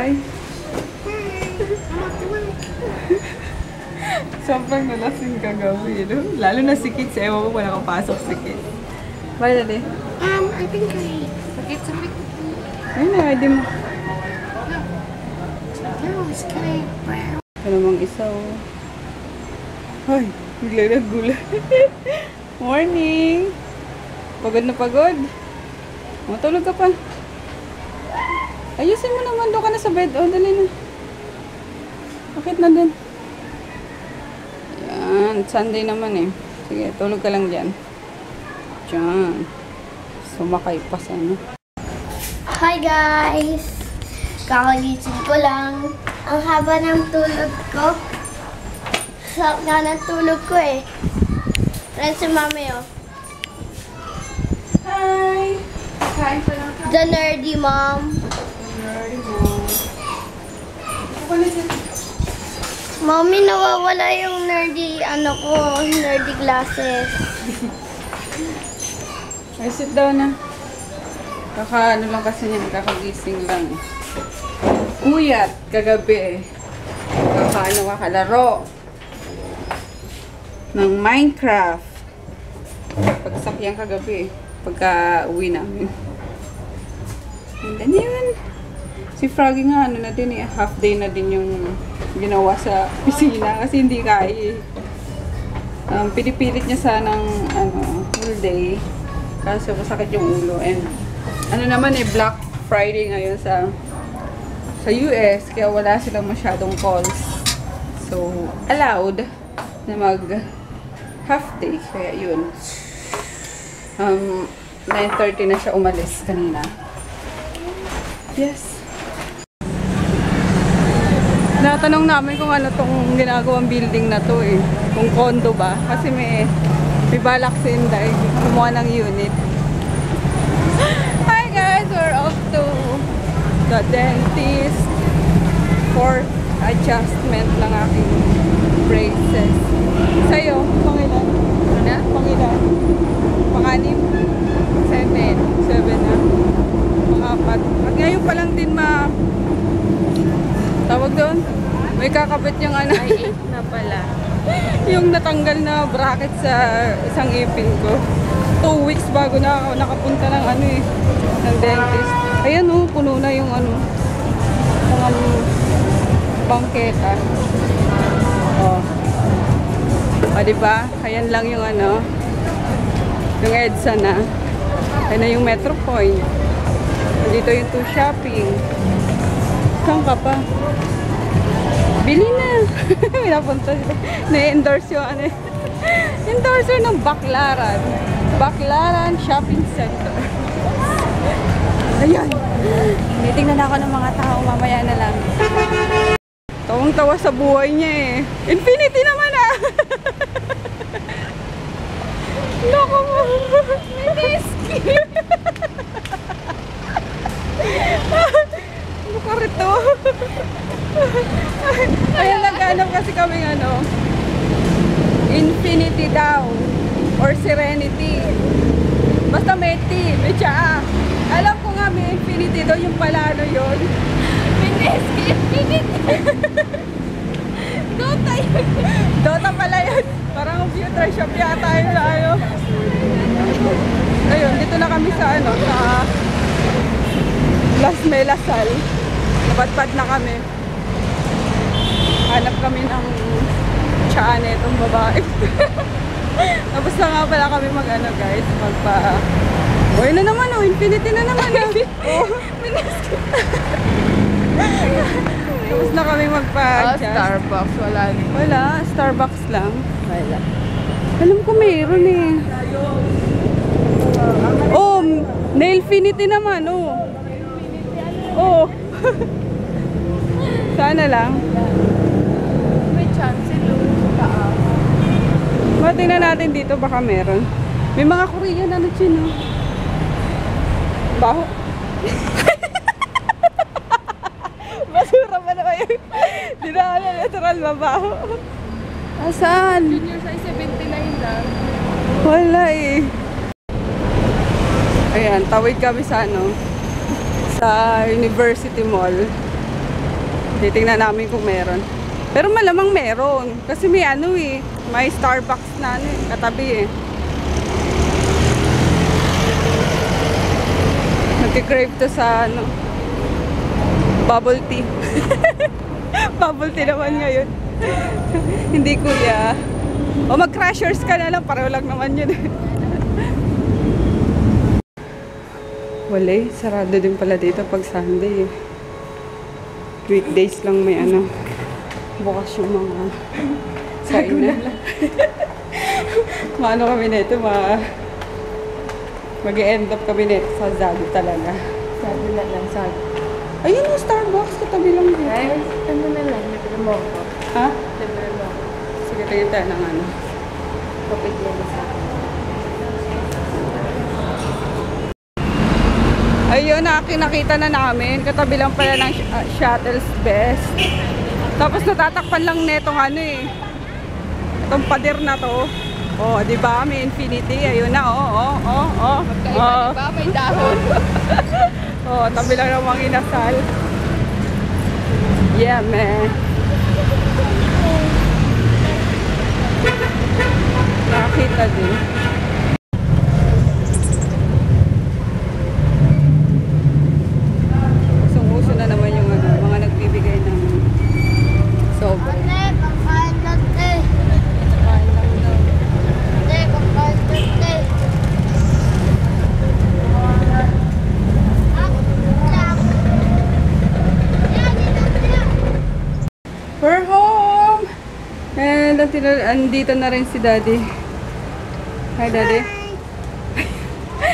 bye. Sobrang nalasing kagabi, no? Lalo na si Kids, ewan ko pa nakapasok si Kids. Bye, Daddy. I think it's a big... Ayun na, hindi mo. No, it's kind of brown. Ito namang isa, oh. Ay, bigla naggulat. Morning! Pagod na pagod. Matulog ka pa. Ayusin mo naman, doon ka na sa bed. Oh, dali na. Bakit na din? Yan, Sunday naman eh. Sige, tulog ka lang dyan. Diyan. Sumakay pa sa ano. Hi guys! Kakagising ko lang. Ang haba ng tulog ko. Sarap nga ng tulog ko eh. Ren si Mami oh. Hi! Kain pa lang ka. The nerdy mom. Nerdy mom. Ako na dyan. Mami, nawawala yung nerdy, nerdy glasses. Ay, sit down na. Ano lang kasi niya, kakagising lang. Uyat, kagabi. Kakalaro. Ng Minecraft. Pagsakyan kagabi. Pagka uwi namin. And then yun. Si Froggy nga, na din eh, half day na din yung ginawa sa pisina kasi hindi kaya. Pinipilit niya sanang full day kaso masakit yung ulo. And naman eh, Black Friday ngayon sa US, kaya wala silang masyadong calls. So, allowed na mag half day. Kaya yun. 9:30 na siya umalis kanina. Yes. Natanong namin kung ano tong ginagawang building na to eh. Kung condo ba. Kasi may balak si Inday. Kumuha ng unit. Hi guys! We're off to the dentist for adjustment ng aking braces. Sa'yo, pangilan? Ano? Pangilan? Panganim? 7 na. Pangapat. At ngayon pa lang din tawag doon? May kakabit yung Ay, 8 na pala. yung natanggal na bracket sa isang ipin ko. 2 weeks bago na ako nakapunta ng ng dentist. Ayan oh, puno na yung bangketa. Oh. Diba? Ayan lang yung yung EDSA na. Ayan na yung Metro Point. Dito yung 2 Shopping. Saan ka pa? Bili na! Pinapunta sila. Na-endorse yung endorser ng Baclaran. Baclaran Shopping Center. Ayan! Titingnan ako ng mga tao. Mamaya na lang. Tawang-tawa sa buhay niya eh. Infinity naman ah! Loko mo! Miniski! Mukha rito. Ayan, naghanap kasi kami Infinity daw. Or Serenity. Basta may T, may tsaa. Alam ko nga may Infinity daw. Yung pala yun. Miniski, Infinity. Dota yun. Dota pala yun. Parang computer shop yata yun tayo. Ayun, dito na kami sa sa Las Melasal. Napadpad na kami. Hanap kami ng tsaa na itong babae. Tapos na nga pala kami guys, Uy na naman Infinity na naman oh. Tapos na kami magpa-adjust. Starbucks, Wala, Starbucks lang. Wala. Alam ko mayroon eh. Oh, Nailfinity naman Oh. Sana lang. May chance Tingnan natin dito, baka meron. May mga Korean dyan Baho. Basura pa naman yun. Di na natural mabaho. Asan? Junior size 79 lang. Wala eh. Ayan, tawid kami sa sa University Mall. Titingnan namin kung meron. Pero malamang meron. Kasi may ano eh. May Starbucks na ano eh, katabi eh. Nagkikrave to sa ano, bubble tea. Bubble tea naman ngayon. Hindi kuya. O mag-crashers ka na lang, pareho lang naman yun. Wala eh, sarado din pala dito pag Sunday eh. Weekdays lang may ano, bukas yung mga kainan. Maano kami nito, mag-e-end up kami nito sa Zado talaga. Sabi na lang, sabi. Ayun yung Starbucks, katabi lang dito. Guys, ano na lang, libre mo ako. Ha? Libre mo ako. Sige, tingin tayo ng ano. Kapit yan sa akin. Ayun, nakita na namin. Katabi lang pala ng Shuttle's Best. Tapos natatakpan lang netong ano eh. Itong pader na to. Oh, di ba? May infinity. Ayun na, oh. Magkaiba, di ba? May dahon. Oh, tabi lang ng mga inasal. Yeah, man. Nakakita din. Usong-uso na naman yung ano, mga nagbibigay ng sobra. Ate, kakain natin. Kain lang daw. Ate, kakain natin. We're home! And andito na rin si Daddy. Hi, Daddy.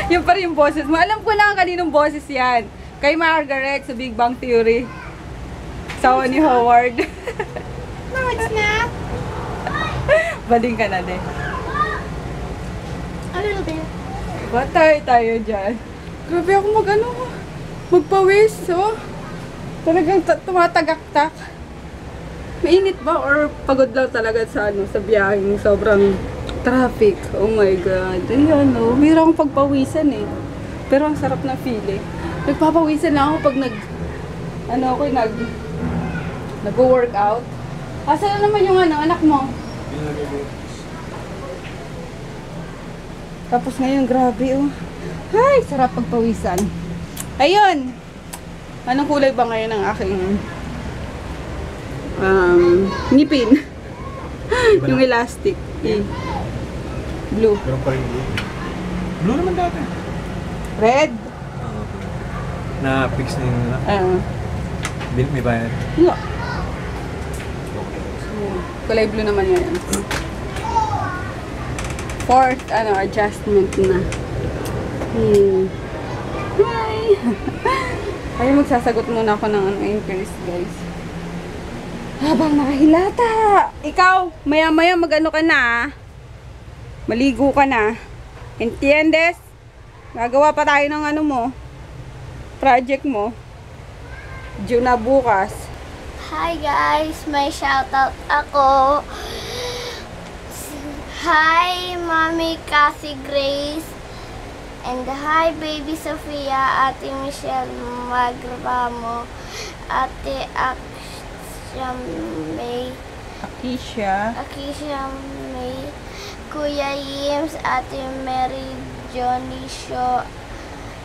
Yung pa rin yung boses mo. Alam ko lang kaninong boses yan. Kay Margaret sa Big Bang Theory. Sawa ni Howard. No, it's not. Baling ka na, De. A little bit. Batay tayo dyan. Grabe ako magpawis, oh. Talagang tumatagaktak. Mainit ba or pagod lang talaga sa sa biyaheng sobrang traffic? Oh my God. Ayan, oh. Bira akong pagpawisan eh. Pero ang sarap na feeling. Nagpapawisan lang ako pag nag-workout. Asa na naman yung anak mo? Tapos ngayon, grabe oh. Ay, sarap pagpawisan. Ayun. Anong kulay ba ngayon ang aking ngipin? Yung elastic. Blue. Meron pa rin blue. Blue naman dati. Red? Na-fix na yung may bayad. No. Kulay blue naman yan. Fourth, adjustment na. Hi! Ay, magsasagot muna ako ng inquiries, guys. Habang nakahilata. Ikaw, maya-maya mag-ano ka na. Maligo ka na. Entiendes? Gagawa pa tayo ng project mo. Due na bukas. Hi guys, may shoutout ako. Hi Mommy Cassie Grace. And hi Baby Sofia, Ate Michelle Magramo, Ate Akisha May, Kuya Yims, Ate Mary Jonisho,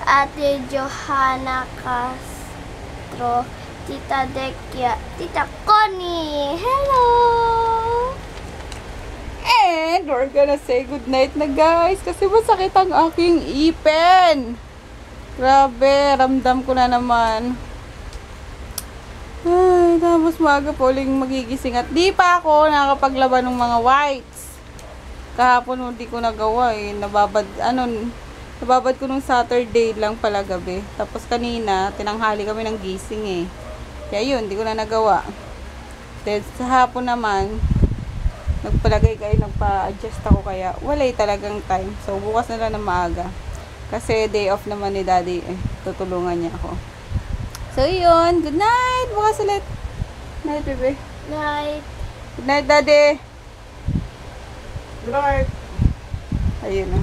Ate Johanna Castro, Tita Dekia, Tita Connie. Hello! And we're gonna say goodnight na, guys. Kasi masakit ang aking ipin. Grabe, ramdam ko na naman. Ay, tapos maaga po uling magigising. At di pa ako nakakapaglaban ng mga whites. Kahapon hindi ko nagawa eh. Nababad ko nung Saturday lang pala gabi. Tapos kanina, tinanghali kami ng gising eh. Kaya yun, hindi ko na nagawa. Then sa hapon naman, nagpa-adjust ako kaya wala talagang time. So bukas na lang na maaga. Kasi day off naman ni Daddy eh. Tutulungan niya ako. So yun, good night. Bukas ulit. Night, baby. Night. Good night, Daddy. Good night. Ayun na.